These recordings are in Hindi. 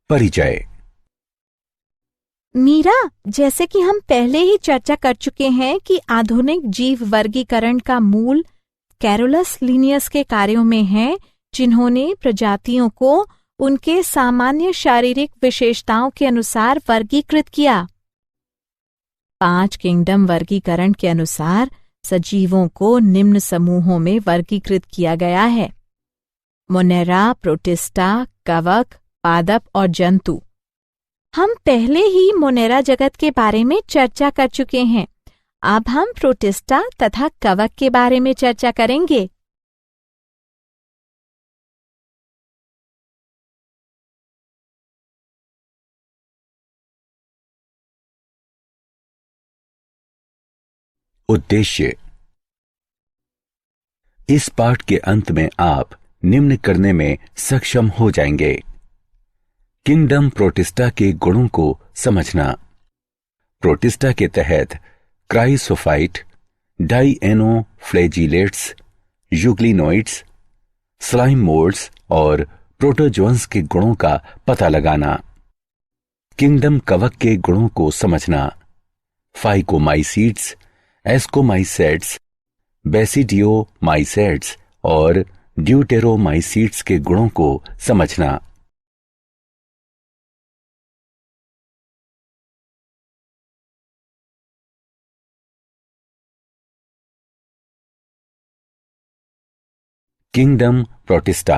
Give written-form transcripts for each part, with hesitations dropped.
परिचय। मीरा, जैसे कि हम पहले ही चर्चा कर चुके हैं कि आधुनिक जीव वर्गीकरण का मूल कैरोलस लिनियस के कार्यों में है, जिन्होंने प्रजातियों को उनके सामान्य शारीरिक विशेषताओं के अनुसार वर्गीकृत किया। 5 किंगडम वर्गीकरण के अनुसार सजीवों को निम्न समूहों में वर्गीकृत किया गया है: मोनेरा, प्रोटिस्टा, कवक, पादप और जंतु। हम पहले ही मोनेरा जगत के बारे में चर्चा कर चुके हैं। अब हम प्रोटिस्टा तथा कवक के बारे में चर्चा करेंगे। उद्देश्य। इस पाठ के अंत में आप निम्न करने में सक्षम हो जाएंगे: किंगडम प्रोटिस्टा के गुणों को समझना। प्रोटिस्टा के तहत क्राइसोफाइट, डाइएनोफ्लैजिलेट्स, यूग्लिनोइड्स, स्लाइम मोल्ड्स और प्रोटोजोअन्स के गुणों का पता लगाना। किंगडम कवक के गुणों को समझना। फाइकोमाइसीड्स, एस्कोमाइसेट्स, बेसिडियोमाइसेट्स और ड्यूटेरोमाइसीड्स के गुणों को समझना। Kingdom protista.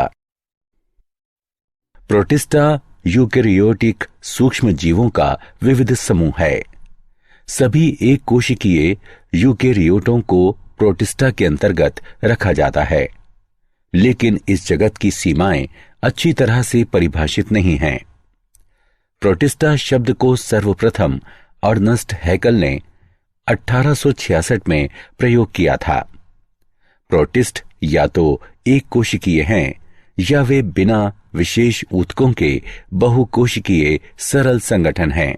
प्रोटिस्टा यूकेरियोटिक सूक्ष्म जीवों का विविध समूह है। सभी एक कोशिकीय यूकेरियोटों को प्रोटिस्टा के अंतर्गत रखा जाता है, लेकिन इस जगत की सीमाएं अच्छी तरह से परिभाषित नहीं हैं। प्रोटिस्टा शब्द को सर्वप्रथम अर्नस्ट हैकल ने 1866 में प्रयोग किया था। प्रोटिस्ट या तो एक कोशिकीय हैं या वे बिना विशेष ऊतकों के बहुकोशिकीय सरल संगठन हैं।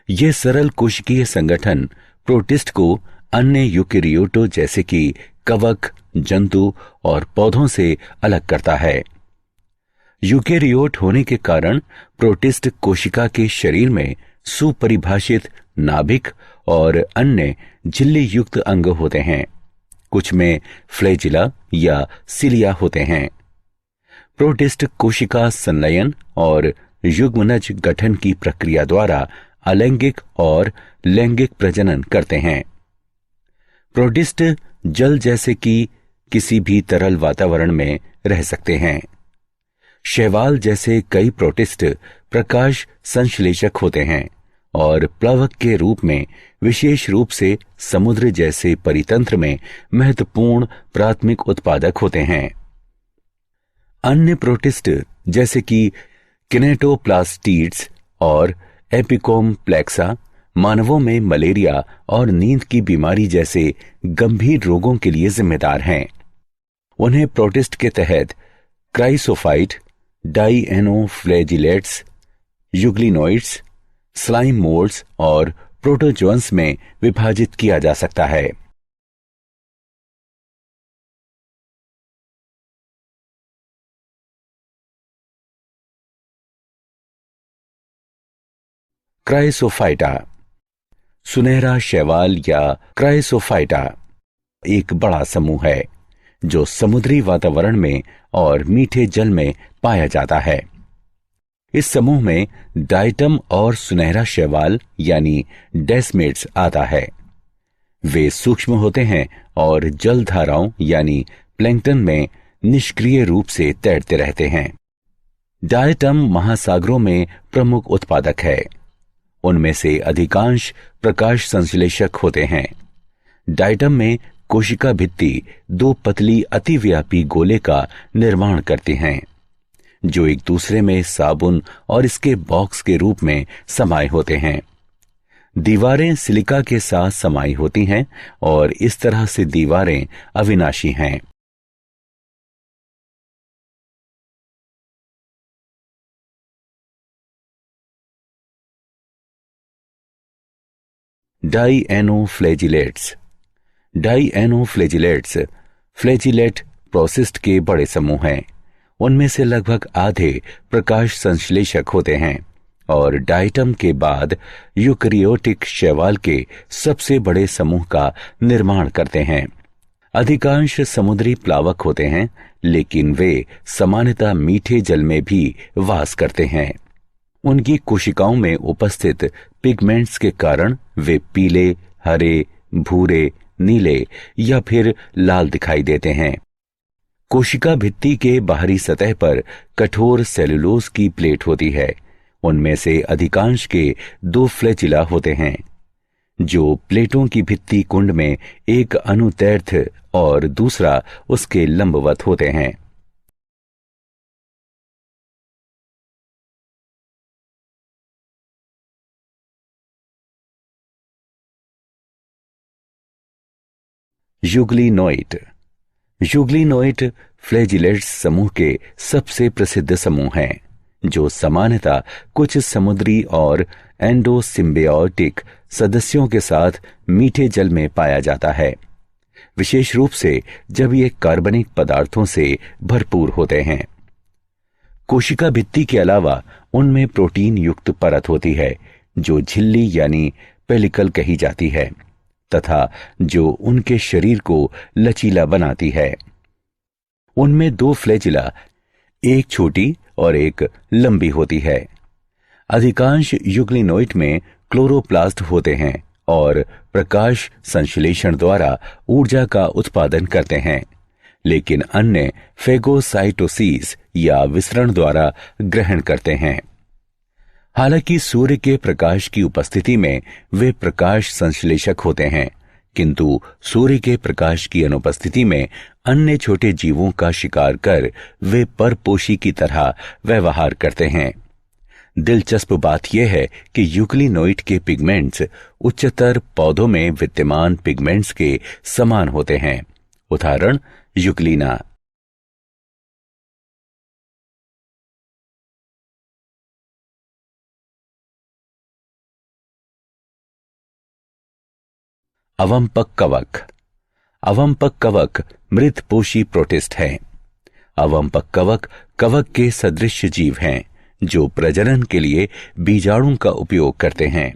ये सरल कोशिकीय संगठन प्रोटिस्ट को अन्य यूकेरियोटों जैसे कि कवक, जंतु और पौधों से अलग करता है। यूकेरियोट होने के कारण प्रोटिस्ट कोशिका के शरीर में सुपरिभाषित नाभिक और अन्य झिल्ली युक्त अंग होते हैं। कुछ में फ्लैजिला या सिलिया होते हैं। प्रोटिस्ट कोशिका संलयन और युग्मनज गठन की प्रक्रिया द्वारा अलैंगिक और लैंगिक प्रजनन करते हैं। प्रोटिस्ट जल जैसे कि किसी भी तरल वातावरण में रह सकते हैं। शैवाल जैसे कई प्रोटिस्ट प्रकाश संश्लेषक होते हैं और प्लवक के रूप में विशेष रूप से समुद्र जैसे परितंत्र में महत्वपूर्ण प्राथमिक उत्पादक होते हैं। अन्य प्रोटिस्ट जैसे कि किनेटोप्लास्टिड्स और एपिकोम्प्लेक्सा मानवों में मलेरिया और नींद की बीमारी जैसे गंभीर रोगों के लिए जिम्मेदार हैं। उन्हें प्रोटिस्ट के तहत क्राइसोफाइट, डाइएनोफ्लैजिलेट्स, यूग्लिनोइड्स, स्लाइम मोल्ड्स और प्रोटोजोअन्स में विभाजित किया जा सकता है। क्राइसोफाइटा। सुनहरा शैवाल या क्राइसोफाइटा एक बड़ा समूह है जो समुद्री वातावरण में और मीठे जल में पाया जाता है। इस समूह में डाइटम और सुनहरा शैवाल यानी डेस्मेट्स आता है। वे सूक्ष्म होते हैं और जल धाराओं यानी प्लैंक्टन में निष्क्रिय रूप से तैरते रहते हैं। डाइटम महासागरों में प्रमुख उत्पादक है। उनमें से अधिकांश प्रकाश संश्लेषक होते हैं। डाइटम में कोशिका भित्ति 2 पतली अतिव्यापी गोले का निर्माण करती हैं, जो एक दूसरे में साबुन और इसके बॉक्स के रूप में समाये होते हैं। दीवारें सिलिका के साथ समाई होती हैं और इस तरह से दीवारें अविनाशी हैं। डाइएनोफ्लैजिलेट्स। डाइएनोफ्लैजिलेट्स फ्लैजिलेट प्रोसिस्ट के बड़े समूह हैं। उनमें से लगभग आधे प्रकाश संश्लेषक होते हैं और डाइटम के बाद यूकैरियोटिक शैवाल के सबसे बड़े समूह का निर्माण करते हैं। अधिकांश समुद्री प्लावक होते हैं, लेकिन वे सामान्यतः मीठे जल में भी वास करते हैं। उनकी कोशिकाओं में उपस्थित पिगमेंट्स के कारण वे पीले, हरे, भूरे, नीले या फिर लाल दिखाई देते हैं। कोशिका भित्ति के बाहरी सतह पर कठोर सेलुलोज की प्लेट होती है। उनमें से अधिकांश के 2 फ्लैजिला होते हैं, जो प्लेटों की भित्ति कुंड में एक अनुदैर्ध्य और दूसरा उसके लंबवत होते हैं। यूग्लिनोइड। यूग्लिनोइड फ्लैजिलेट्स समूह के सबसे प्रसिद्ध समूह हैं, जो सामान्यतः कुछ समुद्री और एंडोसिम्बियोटिक सदस्यों के साथ मीठे जल में पाया जाता है, विशेष रूप से जब ये कार्बनिक पदार्थों से भरपूर होते हैं। कोशिका भित्ति के अलावा उनमें प्रोटीन युक्त परत होती है, जो झिल्ली यानी पेलिकल कही जाती है तथा जो उनके शरीर को लचीला बनाती है। उनमें 2 फ्लैजिला, एक छोटी और एक लंबी होती है। अधिकांश यूग्लिनोइड में क्लोरोप्लास्ट होते हैं और प्रकाश संश्लेषण द्वारा ऊर्जा का उत्पादन करते हैं, लेकिन अन्य फेगोसाइटोसिस या विसरण द्वारा ग्रहण करते हैं। हालांकि सूर्य के प्रकाश की उपस्थिति में वे प्रकाश संश्लेषक होते हैं, किंतु सूर्य के प्रकाश की अनुपस्थिति में अन्य छोटे जीवों का शिकार कर वे परपोषी की तरह व्यवहार करते हैं। दिलचस्प बात यह है कि यूग्लिनोइड के पिगमेंट्स उच्चतर पौधों में विद्यमान पिगमेंट्स के समान होते हैं। उदाहरण यूग्लिना। अवंपक कवक। अवंपक कवक मृतपोषी प्रोटिस्ट हैं। अवंपक कवक कवक के सदृश जीव हैं, जो प्रजनन के लिए बीजाणु का उपयोग करते हैं।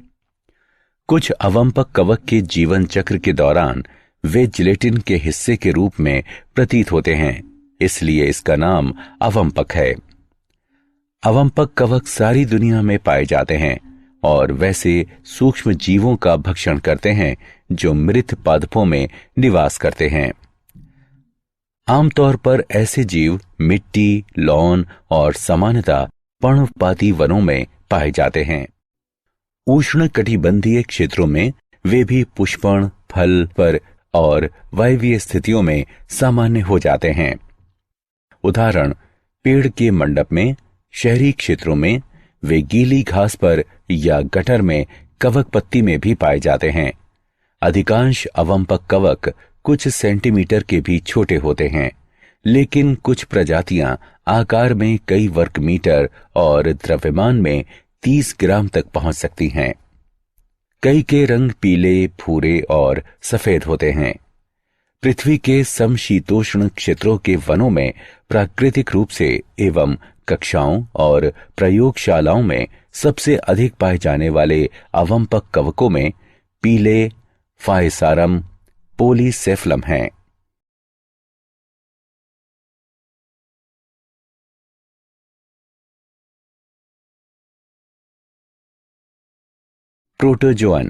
कुछ अवंपक कवक के जीवन चक्र के दौरान वे जिलेटिन के हिस्से के रूप में प्रतीत होते हैं, इसलिए इसका नाम अवंपक है। अवंपक कवक सारी दुनिया में पाए जाते हैं और वैसे सूक्ष्म जीवों का भक्षण करते हैं जो मृत पादपों में निवास करते हैं। आमतौर पर ऐसे जीव मिट्टी, लॉन और सामान्यतः पर्णपाती वनों में पाए जाते हैं। उष्ण कटिबंधीय क्षेत्रों में वे भी पुष्पण, फल पर और वायवीय स्थितियों में सामान्य हो जाते हैं। उदाहरण पेड़ के मंडप में, शहरी क्षेत्रों में वे गीली घास पर या गटर में कवक पत्ती में भी पाए जाते हैं। अधिकांश अवंपक कवक कुछ सेंटीमीटर के भी छोटे होते हैं, लेकिन कुछ प्रजातियां आकार में कई वर्ग मीटर और द्रव्यमान में 30 ग्राम तक पहुंच सकती हैं। कई के रंग पीले, भूरे और सफेद होते हैं। पृथ्वी के समशीतोष्ण क्षेत्रों के वनों में प्राकृतिक रूप से एवं कक्षाओं और प्रयोगशालाओं में सबसे अधिक पाए जाने वाले अवंपक कवकों में पीले फायसारम पोलीसेफलम हैं। प्रोटोजोअन।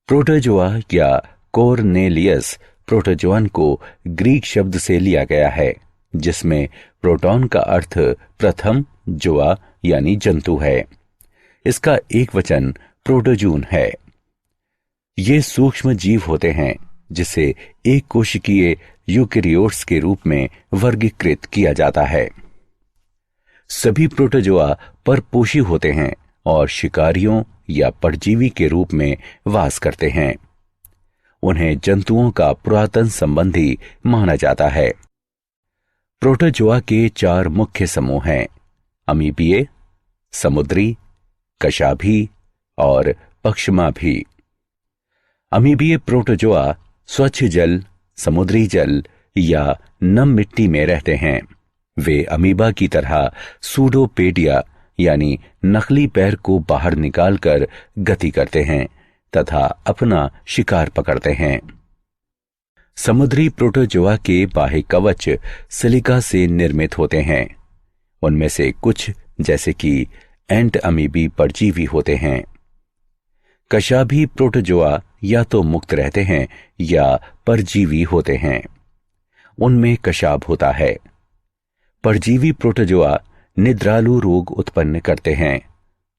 प्रोटोजोआ या कोर्नेलियस प्रोटोजोअन को ग्रीक शब्द से लिया गया है, जिसमें प्रोटॉन का अर्थ प्रथम, जोआ यानी जंतु है। इसका एक वचन प्रोटोजून है। ये सूक्ष्म जीव होते हैं जिसे एक कोशिकीय यूकैरियोट्स के रूप में वर्गीकृत किया जाता है। सभी प्रोटोजोआ परपोषी होते हैं और शिकारियों या परजीवी के रूप में वास करते हैं। उन्हें जंतुओं का पुरातन संबंधी माना जाता है। प्रोटोजोआ के 4 मुख्य समूह हैं: अमीबीय, समुद्री, कशाभी और पक्षमाभी। अमीबीय प्रोटोजोआ स्वच्छ जल, समुद्री जल या नम मिट्टी में रहते हैं। वे अमीबा की तरह सूडोपेडिया यानी नकली पैर को बाहर निकालकर गति करते हैं तथा अपना शिकार पकड़ते हैं। समुद्री प्रोटोजोआ के बाह्य कवच सिलिका से निर्मित होते हैं। उनमें से कुछ जैसे कि एंट अमीबी परजीवी होते हैं। कशाभी प्रोटोजोआ या तो मुक्त रहते हैं या परजीवी होते हैं। उनमें कशाभ होता है। परजीवी प्रोटोजोआ निद्रालु रोग उत्पन्न करते हैं।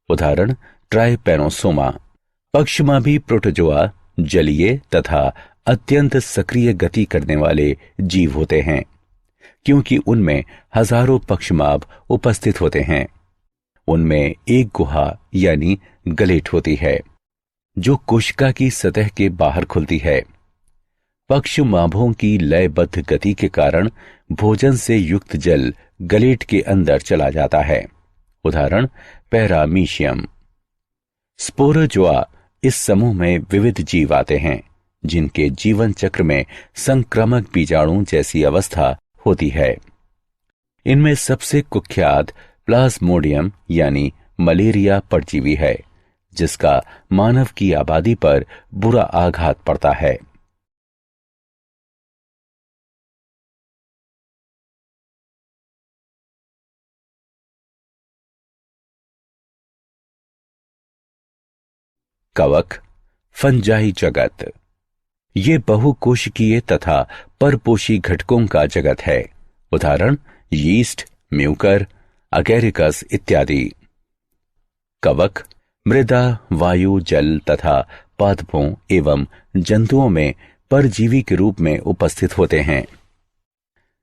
उदाहरण ट्राइपैनोसोमा। पक्षमाभी प्रोटोजोआ जलीय तथा अत्यंत सक्रिय गति करने वाले जीव होते हैं, क्योंकि उनमें हजारों पक्षमाभ उपस्थित होते हैं। उनमें एक गुहा यानी गलेट होती है जो कोशिका की सतह के बाहर खुलती है। पक्षमाभों की लयबद्ध गति के कारण भोजन से युक्त जल गलेट के अंदर चला जाता है। उदाहरण पैरामीशियम। स्पोरोजोआ इस समूह में विविध जीव आते हैं जिनके जीवन चक्र में संक्रामक बीजाणु जैसी अवस्था होती है। इनमें सबसे कुख्यात प्लाज्मोडियम यानी मलेरिया परजीवी है, जिसका मानव की आबादी पर बुरा आघात पड़ता है। कवक फंजाई जगत। ये बहुकोशिकीय तथा परपोषी घटकों का जगत है। उदाहरण यीस्ट, म्यूकर, अगेरिकस इत्यादि। कवक मृदा, वायु, जल तथा पादपों एवं जंतुओं में परजीवी के रूप में उपस्थित होते हैं।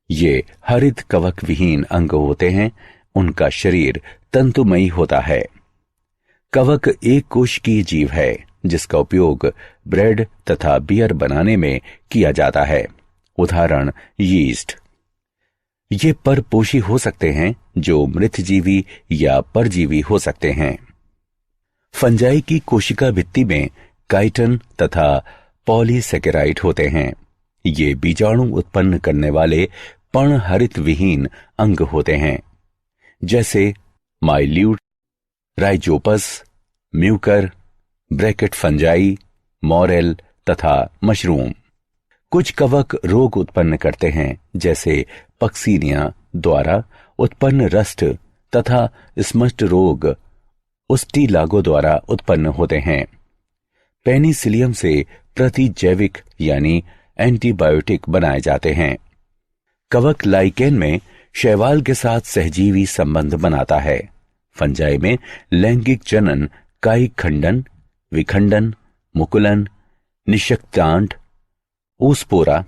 ये हरित कवक विहीन अंग होते हैं। उनका शरीर तंतुमयी होता है। कवक एक कोशिकीय जीव है जिसका उपयोग ब्रेड तथा बियर बनाने में किया जाता है। उदाहरण यीस्ट। ये परपोषी हो सकते हैं जो मृतजीवी या परजीवी हो सकते हैं। फंजाई की कोशिका भित्ति में काइटन तथा पॉलीसेकेराइड होते हैं। ये बीजाणु उत्पन्न करने वाले पर्णहरित विहीन अंग होते हैं, जैसे mildew, Rhizopus, Mucor, bracket fungi, morel तथा मशरूम। कुछ कवक रोग उत्पन्न करते हैं, जैसे पक्सीनिया द्वारा उत्पन्न रस्ट तथा स्मस्ट रोग उस्टीलागो द्वारा उत्पन्न होते हैं। पेनिसिलियम से प्रतिजैविक यानी एंटीबायोटिक बनाए जाते हैं। कवक लाइकेन में शैवाल के साथ सहजीवी संबंध बनाता है। फंजाई में लैंगिक जनन, कायिक खंडन, विखंडन, मुकुलन, निषक्तांड, ओस्पोरा,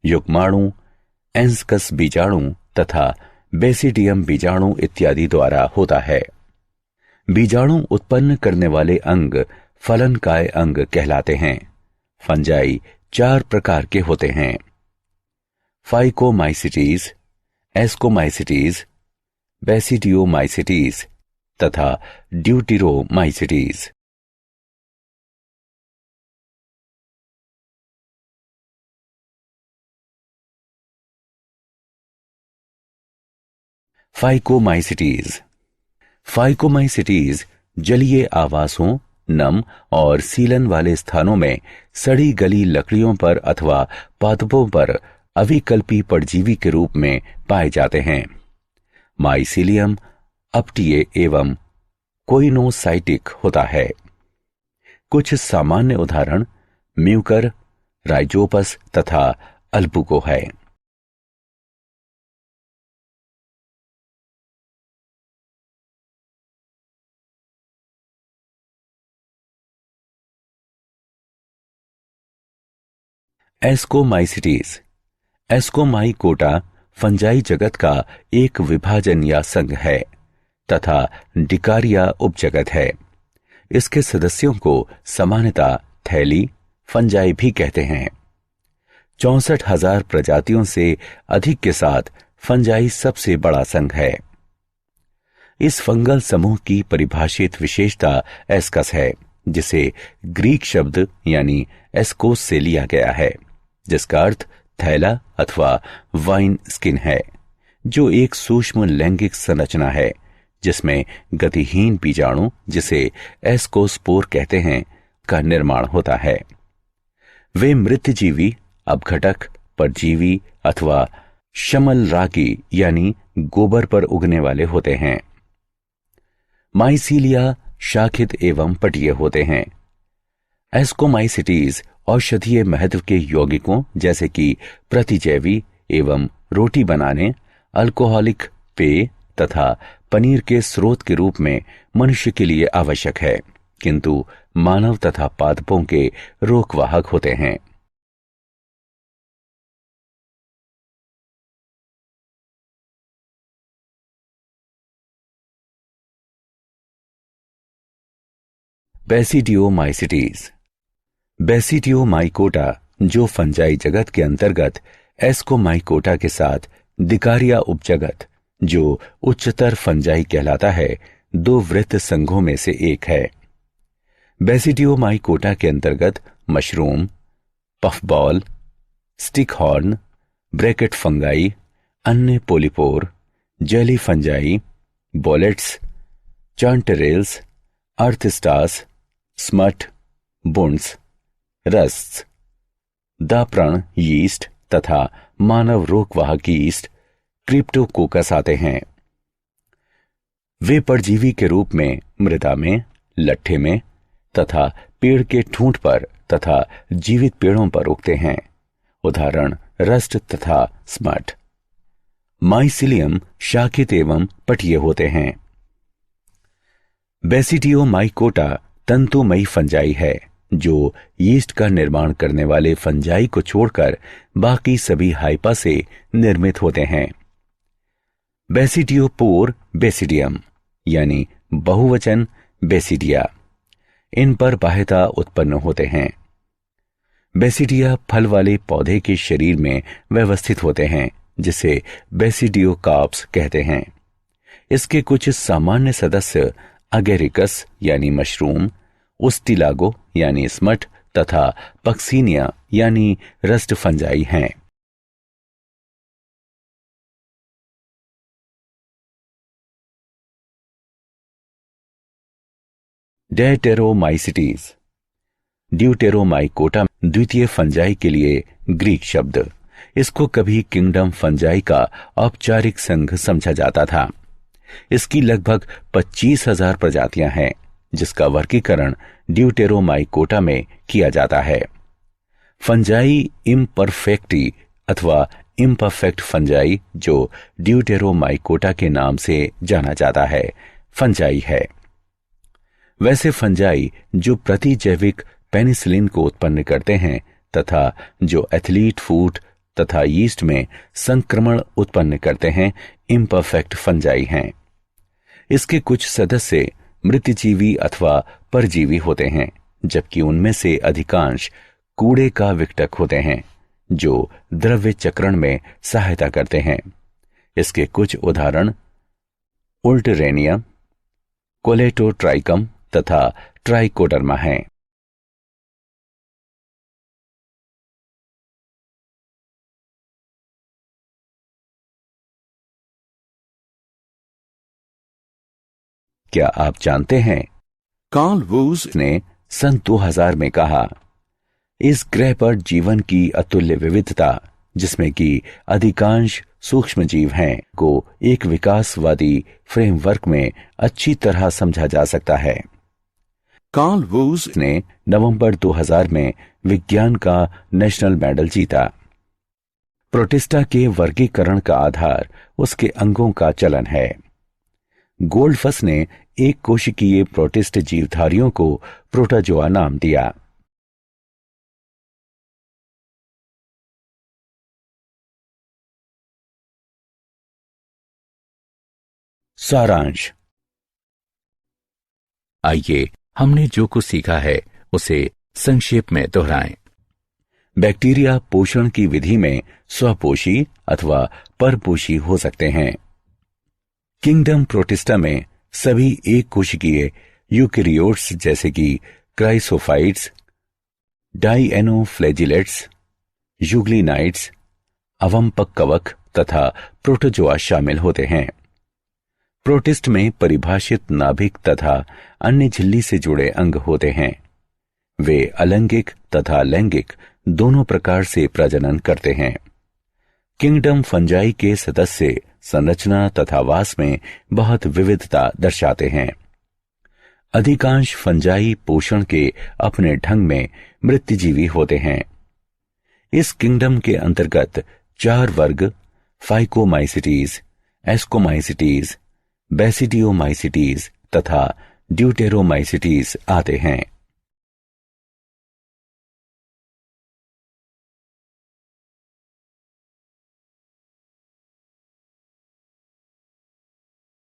युग्माणु, एंस्कस बीजाणु तथा बेसिडियम बीजाणु इत्यादि द्वारा होता है। बीजाणु उत्पन्न करने वाले अंग फलनकाय अंग कहलाते हैं। फंजाई 4 प्रकार के होते हैं: फाइकोमाइसिटीज, एस्कोमाइसिटीज, बेसिडियोमाइसिटीज तथा ड्यूटिरोमाइसिटीज। फाइकोमाइसिटीज। फाइकोमाइसिटीज जलीय आवासों, नम और सीलन वाले स्थानों में सड़ी गली लकड़ियों पर अथवा पादपों पर अविकल्पी परजीवी के रूप में पाए जाते हैं। माइसीलियम अपटीय एवं कोइनोसाइटिक होता है। कुछ सामान्य उदाहरण म्यूकर, राइजोपस तथा अल्बुको है। एस्कोमाइसिटीज। एस्कोमाइकोटा फंजाई जगत का एक विभाजन या संघ है तथा डिकारिया उपजगत है। इसके सदस्यों को सामान्यतः थैली फंजाई भी कहते हैं। 64,000 प्रजातियों से अधिक के साथ फंजाई सबसे बड़ा संघ है। इस फंगल समूह की परिभाषित विशेषता एस्कस है, जिसे ग्रीक शब्द यानी एस्कोस से लिया गया है, जिसका अर्थ थैला अथवा वाइन स्किन है। जो एक सूक्ष्म लैंगिक संरचना है जिसमें गतिहीन बीजाणु, जिसे एस्कोस्पोर कहते हैं, का निर्माण होता है। वे मृतजीवी, अपघटक, परजीवी अथवा शमलरागी यानी गोबर पर उगने वाले होते हैं। माइसीलिया शाखित एवं पटीय होते हैं। एस्कोमाइसिटीज औषधीय महत्व के यौगिकों जैसे कि प्रतिजैवी एवं रोटी बनाने, अल्कोहलिक पेय तथा पनीर के स्रोत के रूप में मनुष्य के लिए आवश्यक है, किंतु मानव तथा पादपों के रोकवाहक होते हैं। बेसिडियोमाइसिटीज। बेसिडियोमाइकोटा, जो फंजाई जगत के अंतर्गत एस्कोमाइकोटा के साथ दिकारिया उपजगत, जो उच्चतर फंजाई कहलाता है, दो वृत्त संघों में से एक है। बेसिडियोमाइकोटा के अंतर्गत mushroom, puffball, stinkhorn, bracket fungi, अन्य polypore, jelly fungi, boletes, chanterelles, earthstars, smut, bunts, rust, दाप्रण यीस्ट तथा मानव रोगवाहक यीस्ट क्रिप्टोकोकस आते हैं। वे परजीवी के रूप में मृदा में, लट्ठे में तथा पेड़ के ठूंठ पर तथा जीवित पेड़ों पर उगते हैं। उदाहरण रस्ट तथा स्मट। माइसिलियम शाखित एवं पटीय होते हैं। बेसिडियोमाइकोटा तंतुमयी फंजाई है, जो यीस्ट का निर्माण करने वाले फंजाई को छोड़कर बाकी सभी हाइपा से निर्मित होते हैं। बेसिडियोपोर बेसिडियम यानी बहुवचन बेसिडिया, इन पर बाह्यता उत्पन्न होते हैं। बेसिडिया फल वाले पौधे के शरीर में व्यवस्थित होते हैं, जिसे बेसिडियोकार्प्स कहते हैं। इसके कुछ सामान्य सदस्य अगेरिकस यानी मशरूम, उस्टिलागो यानी स्मट तथा पक्सीनिया यानी रस्ट फंजाई हैं। डेटेरोमाइसिटीज। ड्यूटेरोमाइकोटा द्वितीय फंजाई के लिए ग्रीक शब्द। इसको कभी किंगडम फंजाई का औपचारिक संघ समझा जाता था। इसकी लगभग 25,000 प्रजातियां हैं, जिसका वर्गीकरण ड्यूटेरोमाइकोटा में किया जाता है। फंजाई इम्परफेक्टी अथवा इम्परफेक्ट फंजाई, जो ड्यूटेरोमाइकोटा के नाम से जाना जाता है, फंजाई है। वैसे फंजाई जो प्रतिजैविक पेनिसिलिन को उत्पन्न करते हैं तथा जो एथलीट फूड तथा यीस्ट में संक्रमण उत्पन्न करते हैं, इम्परफेक्ट फंजाई हैं। इसके कुछ सदस्य मृतजीवी अथवा परजीवी होते हैं, जबकि उनमें से अधिकांश कूड़े का विघटक होते हैं, जो द्रव्य चक्रण में सहायता करते हैं। इसके कुछ उदाहरण उल्टरेनिया, कोलेटोट्राइकम तथा ट्राइकोडर्मा हैं। क्या आप जानते हैं, कार्ल वूज ने सन 2000 में कहा, इस ग्रह पर जीवन की अतुल्य विविधता, जिसमें कि अधिकांश सूक्ष्म जीव हैं, को एक विकासवादी फ्रेमवर्क में अच्छी तरह समझा जा सकता है। कार्ल वूज ने नवंबर 2000 में विज्ञान का नेशनल मेडल जीता। प्रोटिस्टा के वर्गीकरण का आधार उसके अंगों का चलन है। गोल्डफस ने एक कोशिकीय प्रोटिस्ट जीवधारियों को प्रोटोजोआ नाम दिया। सारांश। आइए हमने जो कुछ सीखा है उसे संक्षेप में दोहराएं। बैक्टीरिया पोषण की विधि में स्वपोषी अथवा परपोषी हो सकते हैं। किंगडम प्रोटिस्टा में सभी एक कोशिकीय यूकेरियोट्स जैसे कि क्राइसोफाइट्स, डाइएनोफ्लैजिलेट्स, यूग्लिनाइट्स, अवंपक कवक तथा प्रोटोजोआ शामिल होते हैं। प्रोटिस्ट में परिभाषित नाभिक तथा अन्य झिल्ली से जुड़े अंग होते हैं। वे अलैंगिक तथा लैंगिक दोनों प्रकार से प्रजनन करते हैं। किंगडम फंजाई के सदस्य संरचना तथा वास में बहुत विविधता दर्शाते हैं। अधिकांश फंजाई पोषण के अपने ढंग में मृत्युजीवी होते हैं। इस किंगडम के अंतर्गत 4 वर्ग फाइकोमाइसिटीज, एस्कोमाइसिटीज, बेसिडियोमाइसिटीज तथा ड्यूटेरोमाइसिटीज आते हैं।